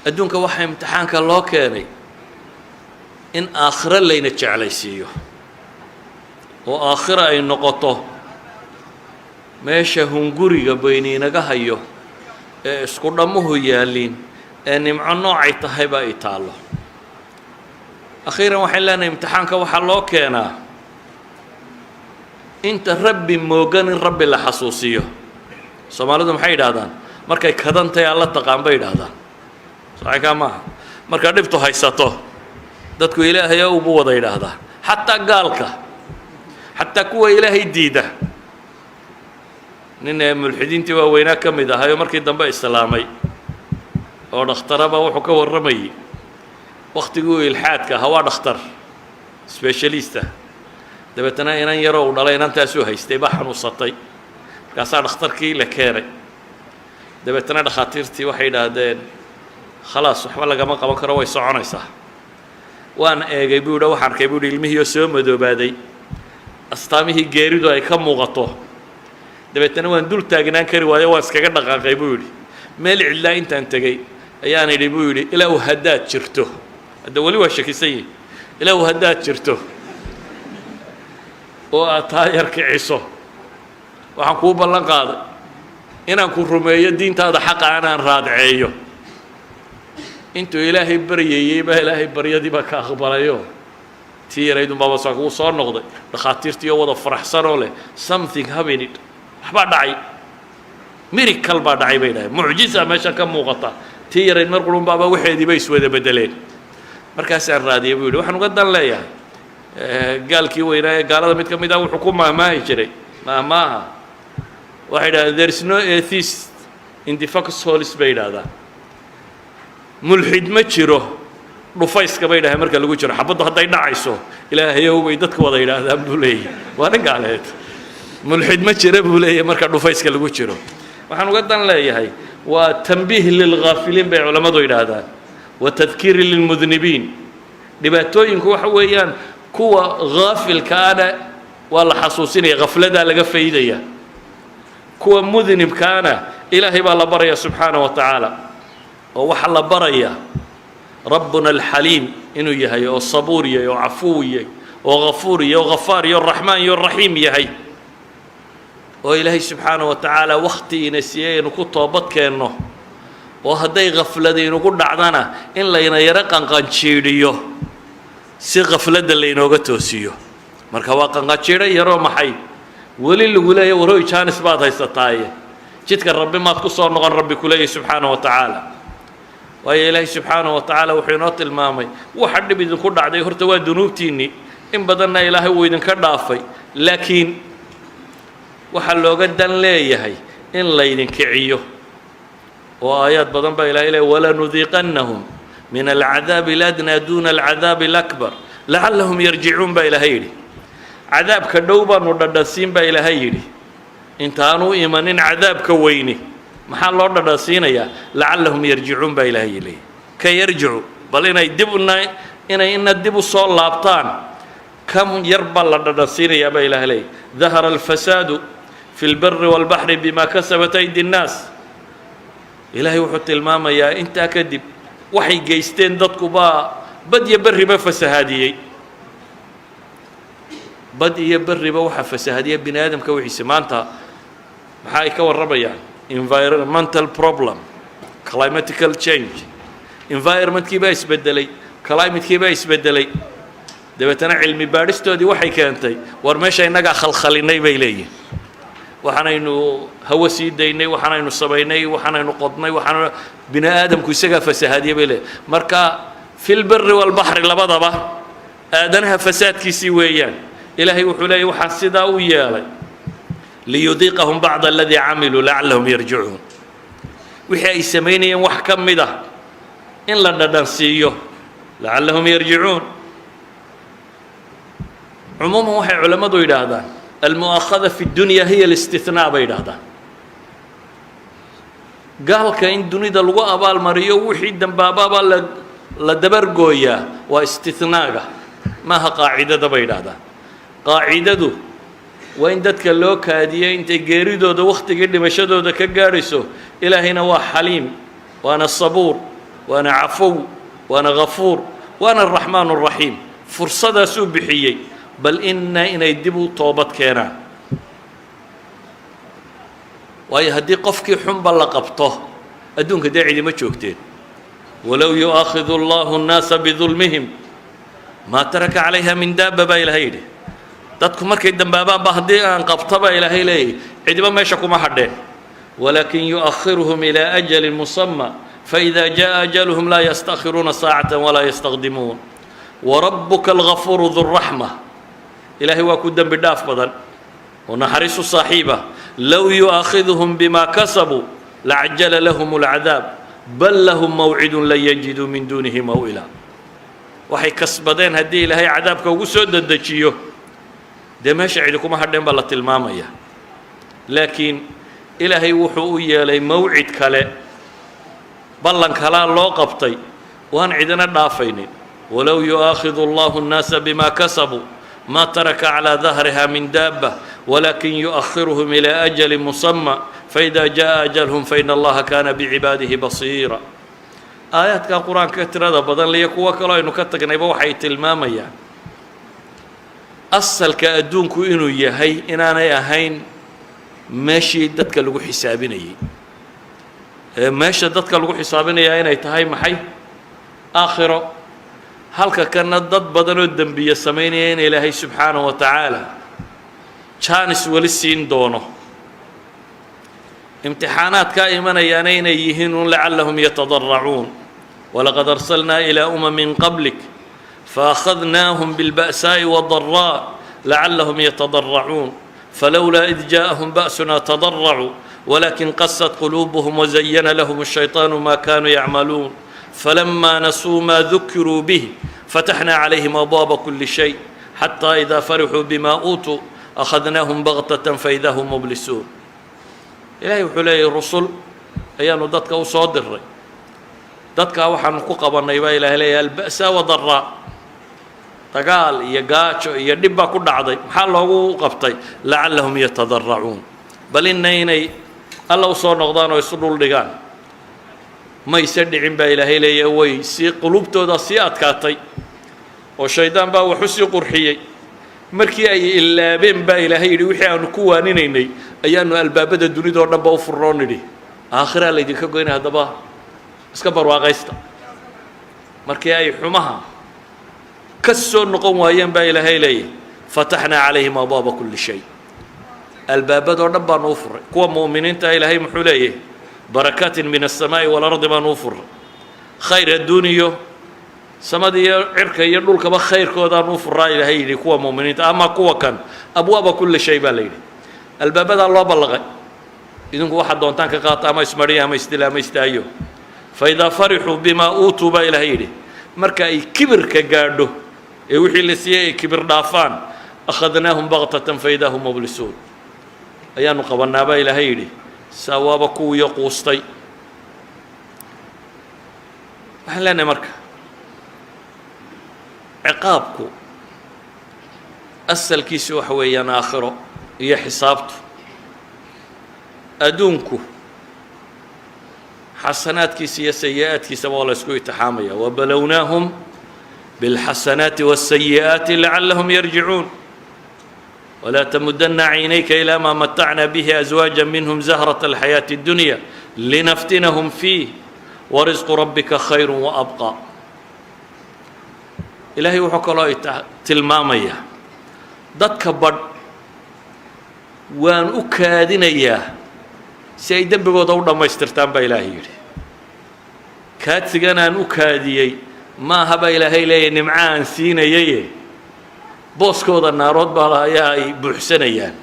adduunka waxa imtixaanka loo keenay in aakhira layna jeclaysiiyo oo aakhira ay noqoto meesha hunguriga bayniinaga hayo ee isku dhammuhu yaaliin ee nimco noocay tahayba ay taallo akhiiran waxaan leenahay imtixaanka waxaa loo keenaa inta rabbi moogan in rabbi la xasuusiyo soomaalidu maxay yidhaahdaan markay kadantahay alla taqaan bay yidhaahdaan saxiikaa maaha markaa dhibtu haysato dadku ilaahay ugu wada yidhaahdaa xataa gaalka xataa kuwa ilaahay diida nin mulxidiintii waaweynaa ka mid ahaayoo markii dambe islaamay oo dhakhtaraba wuxuu ka warramayay waktiguu ilxaadka ahaa waa dhakhtar specialista dabeetana inan yaroo u dhalay inantaasuu haystay baa xanuunsatay markaasaa dhakhtarkii la keenay dabeetana dhakhaatiirtii waxay yidhaahdeen khalaas waxba lagama qaban karo way soconaysaa waan eegay buu yidhi waxaan arkay buu yidhi ilmihiioo soo madoobaaday astaamihii geeridu ay ka muuqato dabeetana waan dul taagnaan kari waayo waan iskaga dhaqaaqay buu yidhi meel cidlaa intaan tegey ayaan idhi buu yidhi ilaahu haddaad jirto hadda weli waa shakisan yihin ilaahu haddaad jirto oo aad taa yar kiciso waxaan kuu ballan qaaday inaan ku rumeeyo diintaada xaqa anaan raadceeyo intuu ilaahay baryayey baa ilaahay baryadii baa ka aqbalayo tii yaraydun baaba saa kuu soo noqday dhakhaatiirtii oo wada faraxsanoo leh something happened waxbaa dhacay miracle baa dhacay bay dhahay mucjiza meesha ka muuqata tii yarayd mar qurun baaba waxeedii bay iswada bedeleen markaasaan raadiyay buu yidhi waxaan uga dan leeyahay gaalkii weynaa ee gaalada mid ka mid ah wuxuu ku maahmaahi jiray maahmaaha waxay yidhahdeen there is no atheist in the foxholes bay yidhahdaan mulxid ma jiro dhufayska bay dhahay marka lagu jiro xabaddu hadday dhacayso ilaahayow bay dadka wada yidhaahdaan buu leeyahay waa nin gaaleed mulxid ma jira buu leeyahay marka dhufayska lagu jiro waxaan uga dan leeyahay waa tanbiih lilghaafiliin bay culammadu yidhaahdaan wa tadkiiri lilmudnibiin dhibaatooyinku waxa weeyaan kuwa ghaafilkaana waa la xasuusinaya ghafladaa laga faydaya kuwa mudnibkaana ilaahay baa la baraya subxaana wa tacaala oo waxaa la baraya rabbuna alxaliim inuu yahay oo sabuur yahay oo cafuw yahay oo ghafuur yahay oo ghafaar iyo raxmaan iyo raxiim yahay oo ilaahay subxaana wa tacaala wakhti ina siiyey aynu ku toobad keenno oo hadday khafladaynugu dhacdana in layna yaro qanqanjiidhiyo si khafladda laynooga toosiyo marka waa qanqanjiidho yaroo maxay weli lagu leeyahy warooy jaanis baad haysataaye jidka rabbi maad ku soo noqon rabbi ku leeyahy subxaana wa tacaala waayo ilaahay subxaana wa tacaala wuxuu inoo tilmaamay waxa dhib idinku dhacday horta waa dunuubtiinnii in badanna ilaahay wuu idinka dhaafay laakiin waxaa looga dan leeyahay in laydin kiciyo oo aayaad badan baa ilahay leeyahy walanudiiqannahum min alcadaabi aladnaa duuna alcadaabi alakbar lacallahum yarjicuun baa ilaahay yidhi cadaabka dhow baanu dhadhansiin baa ilaahay yidhi intaanu imanin cadaabka weyni maxaa loo dhadhansiinayaa lacallahum yarjicuun baa ilaahay leeyahy ka yarjicu bal inay ina dib u soo laabtaan kam yar baa la dhadhansiinayaa baa ilaahay leeyahy dahara alfasaadu fi lbari walbaxri bima kasabat aydi nnaas ilaahay wuxuu tilmaamayaa intaa kadib waxay geysteen dadku baa bad iyo berriba fasahaadiyey bad iyo berriba waxaa fasahaadiya bini aadamka wixiisa maanta maxaa ay ka warramayaan environmental problem climatical change environmentkii baa isbedelay climatekii baa isbedelay dabeetana cilmi baadhistoodii waxay keentay war meesha innagaa khalkhalinay bay leeyihin waxaanaynu hawo sii daynay waxaanaynu samaynay waxaanaynu qodnay waxaan bini aadamku isagaa fasahaadiya bay leeyihin marka fi lbiri walbaxri labadaba aadanaha fasaadkiisii weeyaan ilaahay wuxuu leeyahy waxaan sidaa u yeelay liyudiiqahum bacda aladii camiluu lacallahum yarjicuun wixii ay samaynayeen wax ka mid ah in la dhadhansiiyo lacallahum yarjicuun cumuuman waxay culammadu yidhaahdaan almu'akhada fi dunya hiya alistithnaa bay yidhaahdaan gaalka in dunida lagu abaalmariyo wixii dambaababa la dabargooyaa waa istithnaaga maaha qaacidada bay yidhaahdaan qaacidadu waa in dadka loo kaadiyey intay geeridooda wakhtigii dhimashadooda ka gaadhayso ilaahayna waa xaliim waana sabuur وأنا عفو وأنا غفور وأنا الرحمن الرحيم فرصة سبحيي بل إن يدبوا توبة كينا ويهدي قفك حنب لقبطه أدونك داعي ما تشوكتين ولو يؤاخذ الله الناس بظلمهم ما ترك عليها من دابة إلهي dadku markay dambaabaan ba haddii aan qabtaba ilaahay leeyahay cidiba meesha kuma hadheen walakin yu'akhiruhum ila ajalin musamma فإذا جاء أجلهم لا يستأخرون ساعة ولا يستقدمون وربك الغفور ذو الرحمة إلهي وكو دم بداف بدن ونحرس صاحبه لو يؤاخذهم بما كسبوا لعجل لهم العذاب بل لهم موعد لن يجدوا من دونه موئلا وحي كسبدين هدي إلهي عذابك وسود الدجيو dee meesha cidi kuma hadheen baa la tilmaamaya laakiin ilaahay wuxuu u yeelay mawcid kale ballan kalaa loo qabtay waan cidina dhaafaynin walow yu'aakhidu allahu nnaasa bima kasabuu ma taraka calaa dahriha min daabba walakin yu'akhiruhum ilaa ajalin musamma faida jaa ajalhum faina allaha kaana bicibaadihi basiira aayaadka qur-aanka tirada badan liyo kuwo kaloo aynu ka tagnayba waxay tilmaamayaan asalka adduunku inuu yahay inaanay ahayn meeshii dadka lagu xisaabinayay meesha dadka lagu xisaabinayaa inay tahay maxay aakhiro halka kana dad badan oo dembiye samaynaya in ilaahay subxaanahu wa tacaala jaanis weli siin doono imtixaanaadkaa imanayaana inay yihiin un lacallahum yatadarracuun walaqad arsalnaa ilaa umamin qablik فأخذناهم بالبأساء والضراء لعلهم يتضرعون فلولا إذ جاءهم بأسنا تضرعوا ولكن قست قلوبهم وزين لهم الشيطان ما كانوا يعملون فلما نسوا ما ذكروا به فتحنا عليهم أبواب كل شيء حتى إذا فرحوا بما أوتوا أخذناهم بغتة فإذا هم مبلسون إلهي وحلي الرسل أيان ضدك وصادر ضدك وحن قبا نيبا إلهي البأساء والضراء dagaal iyo gaajo iyo dhib baa ku dhacday maxaa loogu qabtay lacallahum yatadarracuun bal inay alla u soo noqdaan oo isu dhul dhigaan mayse dhicin baa ilaahay leeyahay way si qulubtooda sii adkaatay oo shaydaan baa wax u sii qurxiyey markii ay ilaabeen baa ilaahay yidhi wixii aanu ku waaninaynay ayaanu albaabada dunidoo dhanba u furroon nidhi aakhiraa laydinka goynay haddaba iska barwaaqaysta markii ay xumaha كسر نقوم ويان با إلهي لي فتحنا عليهم أبواب كل شيء الباب دور نبا نوفر كوا مؤمنين تا إلهي محوليه بركات من السماء والأرض ما نوفر خير الدنيا سمدي عرك يدل كما خير كودا نوفر إلهي لي كوا مؤمنين أما كوا كان أبواب كل شيء بالليل الباب ده الله بلغ إذن كوا واحد دون تانك قاطع ما يسمريها ما يستلا ما يستايو فإذا فرحوا بما أوتوا با إلهي لي مركا كبر كجاردو وحي اللي سيئ كبر دافان أخذناهم بغتة فإذا هم مبلسون أيان قبلنا با إلى هيدي سوابكو يقوستي أهلنا مركا عقابكو أسل كيسو حويان آخره هي حسابته أدونكو حسنات كيسية سيئات كيسة والله اسكوي تحامية وبلوناهم بالحسنات والسيئات لعلهم يرجعون ولا تمدن عينيك إلى ما متعنا به أزواجا منهم زهرة الحياة الدنيا لنفتنهم فيه ورزق ربك خير وأبقى إلهي وحكى الله تلمامية ضدك بر وان أكادنيا سيدن بقضاء ما يسترتان بإلهي كاتسجنا أن أكاديي ما هبا إلهي لي نمعان سينا يي بوسكودا النارود بها يا بحسنيان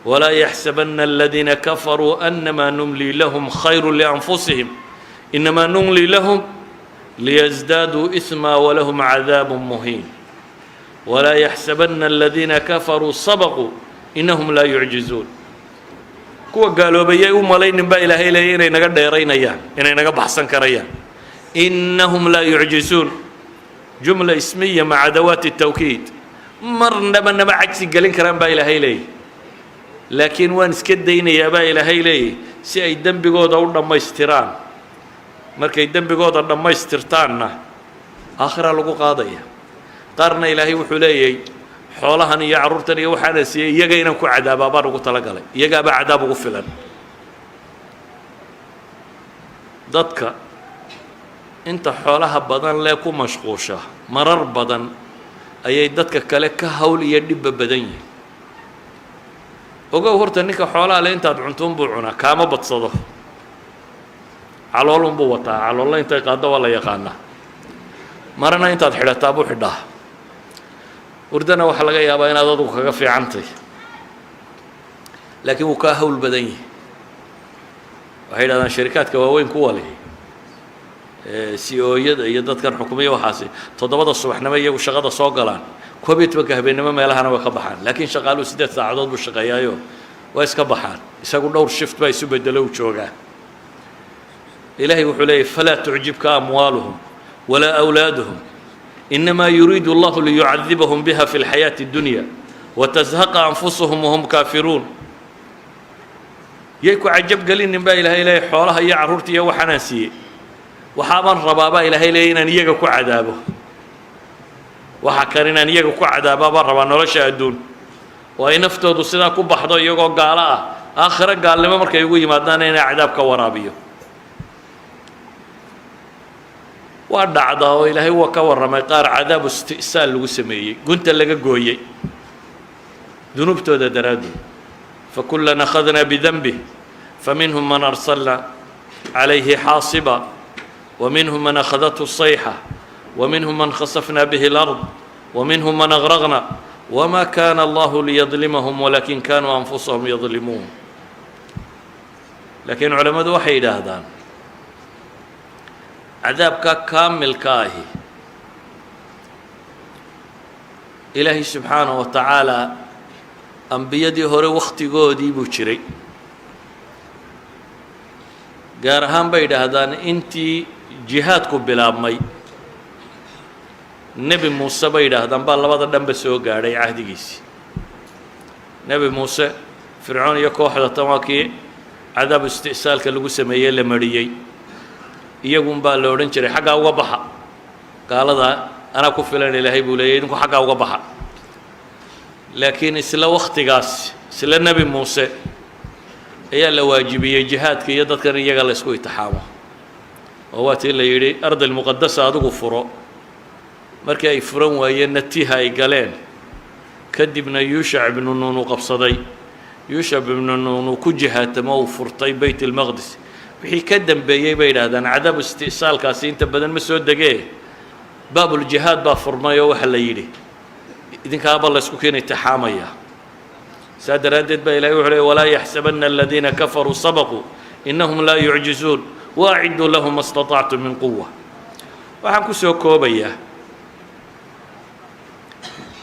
ولا يحسبن الذين كفروا أنما نملي لهم خير لأنفسهم إنما نملي لهم ليزدادوا إثما ولهم عذاب مهين ولا يحسبن الذين كفروا سبقوا إنهم لا يعجزون كوا قالوا بيا ومالين با إلهي لي إني نقد ديرينيان إني نقد بحسن كريان إنهم لا يعجزون جملة اسمية مع أدوات التوكيد مرنا ما عكس قالين كلام با إلهي لي لكن وان سكدين يا با إلهي لي سي دم بيقود أورنا ما يستران markay dembigooda dhammaystirtaanna aakhira lagu qaadaya. qaarna ilaahay wuxuu leeyahay xoolahan iyo carruurtan iyo waxaana siiyey iyaga inaan ku cadaabaa baan ugu talagalay, iyagaabaa cadaab ugu filan. dadka inta xoolaha badan lee ku mashquusha marar badan ayay dadka kale ka hawl iyo dhibba badan yihiin. ogow horta ninka xoolaha le intaad cuntuunbuu cunaa, kaama badsado, caloolunbuu wataa, caloolla intay qaaddo waa la yaqaanaa, marana intaad xidhataa buu xidhaa. hurdana waxaa laga yaabaa inaad adugu kaga fiicantay, laakiin wuu kaa hawl badan yahay. waxay yidhahdaan sharikaadka waaweyn kuwa leh CEO-yada iyo dadkan xukumiya waxaasi 7 subaxnimo iyagu shaqada soo galaan, 12 habeenimo meelahana way ka baxaan, laakiin shaqaaluhu 8 saacadood buu shaqeeyaayo way iska baxaan, isagu dhowr shift baa isu bedelo u joogaa. ilaahay wuxuu leeyahy falaa tucjibka amwaaluhum walaa awlaaduhum inamaa yuriidu allahu liyucadibahum biha fi lxayaati اdunya watazhaqa anfusuhum wahum kaafiruun. yay ku cajab gelinin baa ilaahay leeyahy xoolaha iyo carruurta iyo waxaanaan siiyey, waxaabaan rabaabaa ilaahay leeyahy inaan iyaga ku cadaabo. waxa kan inaan iyaga ku cadaabaa baan rabaa nolosha adduun, oo ay naftoodu sidaa ku baxdo iyagoo gaalo ah, aakhiro gaalnimo markay ugu yimaadaana inay cadaab ka waraabiyo. waa dhacdaa oo ilaahay waa ka warramay qaar cadaabu isti'saal lagu sameeyey, gunta laga gooyey dunuubtooda daraaddeed. fakullan akhadnaa bidanbih faminhum man arsalna calayhi xaasiba ومنهم من أخذته الصيحة ومنهم من خسفنا به الأرض ومنهم من أغرقنا وما كان الله ليظلمهم ولكن كانوا أنفسهم يظلمون. لكن علماء waxay yidhaahdaan cadaabka kaamilkaahi ilaahay subxaanaه wa tacaala ambiyadii hore wakhtigoodii buu jiray, gaar ahaan bay yidhaahdaan intii jihaadku bilaabmay nebi muuse bay yidhaahdaan baa labada dhanba soo gaadhay cahdigiisii. nebi muuse fircoon iyo kooxda tan waa kii cadaabu isti'saalka lagu sameeyey la mariyey, iyagun baa la odhan jiray xaggaa uga baxa, gaalada anaa ku filan ilaahay buu leeyay idinku xaggaa uga baxa. laakiin isla wakhtigaas isla nebi muuse ayaa la waajibiyey jihaadka iyo dadkan iyaga la isku itixaamo, oo waa tii la yidhi ardi lmuqadasa adigu furo. markii ay furan waayeenna tiha ay galeen, kadibna yuushac ibnu nuun uu qabsaday. yuushac ibnu nuun uu ku jihaatamo uu furtay bayt ilmaqdis. wixii ka dambeeyey bay yidhaahdaan cadaabu isti'saalkaasi inta badan ma soo degee baabuljihaad baa furmay oo waxa la yidhi idinkaaba la isku keena itixaamaya. saa daraaddeed baa ilahay wuxuu leey walaa yaxsabanna aladiina kafaruu sabaquu innahum laa yucjizuun waaciduu lahum ma istatactum min quwa. waxaan ku soo koobayaa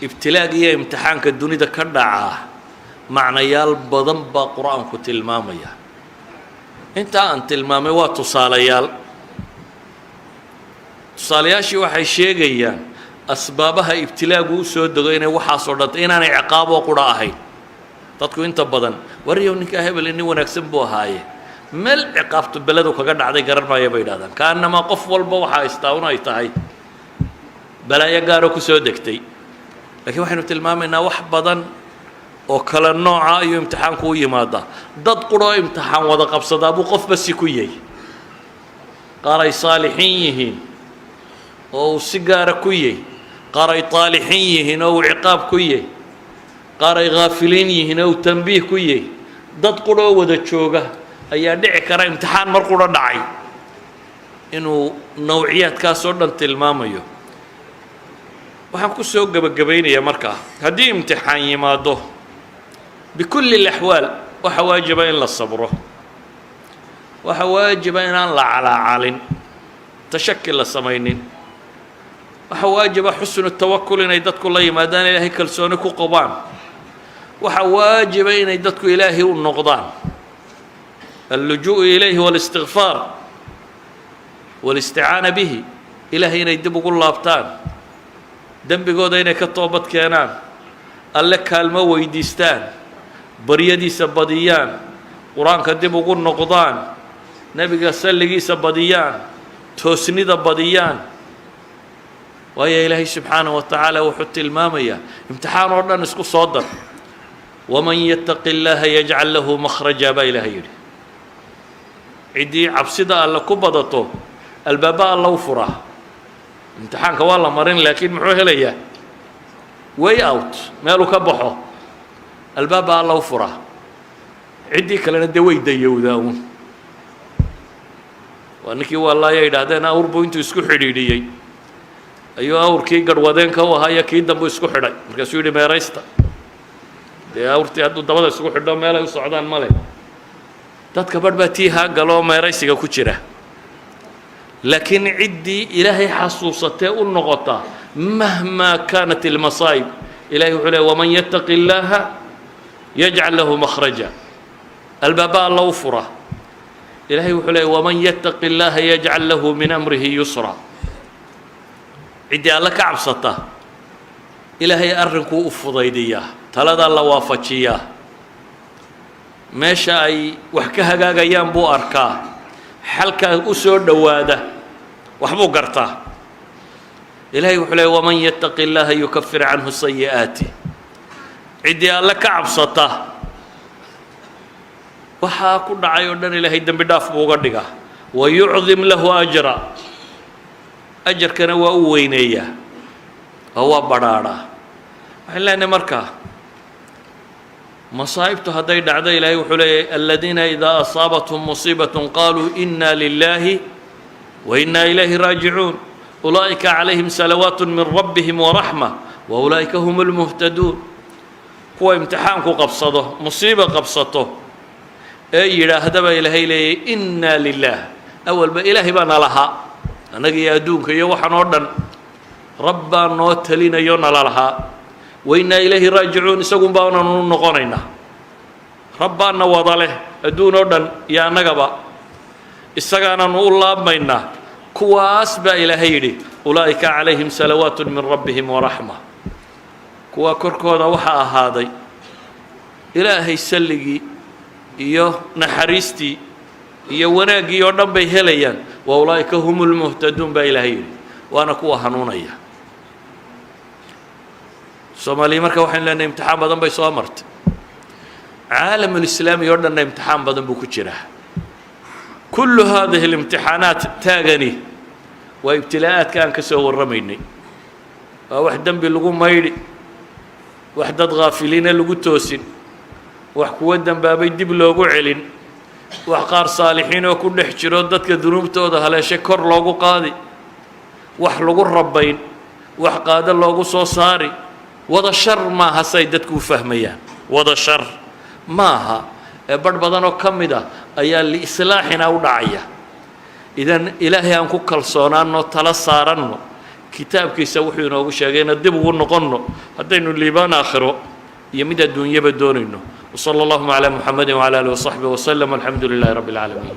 ibtilaaga iyo imtixaanka dunida ka dhacaa macnayaal badan baa qur-aanku tilmaamaya. intaa aan tilmaamay waa tusaalayaal. tusaalayaashii waxay sheegayaan asbaabaha ibtilaagu u soo dego inay waxaasoo dhantay inaanay ciqaaboo qura ahayn. dadku inta badan waryow ninkaa hebel nin wanaagsan buu ahaaye meel ciqaabtu beledu kaga dhacday garan maaya bay yidhahdaan, kaanamaa qof walba waxaa haystaa un ay tahay balaayo gaaroo ku soo degtay. laakiin waxaynu tilmaamaynaa wax badan oo kale nooca ayuu imtixaanku u yimaadaa. dad quroo imtixaan wada qabsadaa buu qofba si ku yahay. qaar ay saalixiin yihiin oo uu si gaara ku yahy, qaar ay taalixiin yihiin oo uu ciqaab ku yahy, qaar ay haafiliin yihiin oo uu tanbiih ku yahy. dad quroo wada jooga ayaa dhici kara imtixaan mar quro dhacay inuu nawciyaadkaasoo dhan tilmaamayo. waxaan ku soo gebagabaynayaa markaa haddii imtixaan yimaado bikulli اlaxwaal waxa waajiba in la sabro, waxa waajiba inaan la calaacalin, tashaki la samaynin. waxa waajiba xusnu tawakul inay dadku la yimaadaan, ilaahay kalsooni ku qabaan. waxa waajiba inay dadku ilaahay u noqdaan, allujuuءu ilayhi wاlistigfaar wاlisticaana bihi, ilaahay inay dib ugu laabtaan, dembigooda inay ka toobad keenaan, alle kaalmo weydiistaan, baryadiisa badiyaan, qur-aanka dib ugu noqdaan, nebiga salligiisa badiyaan, toosnida badiyaan waayo ilaahay subxaanaه wa tacaala wuxuu tilmaamayaa imtixaan oo dhan isku soo dar waman yattaqi اllaha yajcal lahu makhraja baa ilaahay yidhi ciddii cabsida alle ku badato albaaba alla u furaa imtixaanka waa la marin laakiin muxuu helayaa way out meeluu ka baxo albaaba alla u furaa ciddii kalena dee way dayowdaa uun waa ninkii wallaaya yidhaahdeen awr buu intuu isku xidhiidhiyey ayuu awrkii garhwadeenka u ahaa iyo kii dambu isku xidhay markaasuu yidhi meeraysta dee awrtii hadduu dabada isku xidho meelay u socdaan male dadka badh baa tii haa galoo meeraysiga ku jira laakiin ciddii ilaahay xasuusatee u noqota mahmaa kaanat ilmasaa'ib ilahay wuxuu leey waman yattaqi illaaha yajcal lahu makhraja albaaba alla u fura ilahay wuxuu leey waman yattaqi illaaha yajcal lahu min amrihi yusra ciddii alle ka cabsata ilaahay arrinkuu u fudaydiyaa taladaa la waafajiyaa meesha ay wax ka hagaagayaan buu arkaa xalkaa u soo dhowaada waxbuu gartaa ilaahay wuxuu leey waman yattaqi illaaha yukafir canhu sayi'aati ciddii alle ka cabsata waxaa ku dhacay oo dhan ilaahay dembi dhaaf buu uga dhigaa wayucdim lahu ajra ajarkana waa u weyneeyaa oo waa badhaadhaa waxaan leenahay markaa masaa'ibtu hadday dhacdo ilaahay wuxuu leeyahay aladiina idaa asaabathum musiibatun qaaluu inna lilaahi wa inna ilayhi raajicuun ulaa'ika calayhim salawaat min rabbihim waraxma wa ulaa'ika hum lmuhtaduun kuwa imtixaanku qabsado musiiba qabsato ee yidhaahdaba ilaahay leeyay inna lilah awalba ilaahay baa nalahaa annaga iyo adduunka iyo waxaan oo dhan rabbaa noo talinayo nala lahaa wa innaa ilayhi raajicuun isagun baananu noqonaynaa rabbaana wada leh adduun oo dhan iyo annagaba isagaananu u laabmaynaa kuwaas baa ilaahay yidhi ulaa'ika calayhim salawaat min rabbihim waraxma kuwa korkooda waxaa ahaaday ilaahay salligii iyo naxariistii iyo wanaaggii oo dhan bay helayaan wa ulaa'ika hum lmuhtaduun baa ilaahay yidhi waana kuwa hanuunaya soomaaliya marka waxaynu leenahay imtixaan badan bay soo martay caalamulislaami oo dhanna imtixaan badan buu ku jiraa kullu haadihi اlimtixaanaat taagani waa ibtilaa'aadka aan ka soo warramaynay waa wax dembi lagu maydhi wax dad haafiliina lagu toosin wax kuwa dembaabay dib loogu celin wax qaar saalixiin oo ku dhex jiro dadka dunuubtooda haleeshay kor loogu qaadi wax lagu rabayn wax qaado loogu soo saari wada shar maaha say dadku u fahmayaan wada shar maaha ee badh badan oo ka mid ah ayaa liislaaxina u dhacaya idan ilaahay aan ku kalsoonaanno tala saaranno kitaabkiisa wuxuu inoogu sheegayna dib ugu noqonno haddaynu liibaan aakhiro iyo mid adduunyaba doonayno وصلى الله على محمد وعلى آله وصحبه وسلم والحمد لله رب العالمين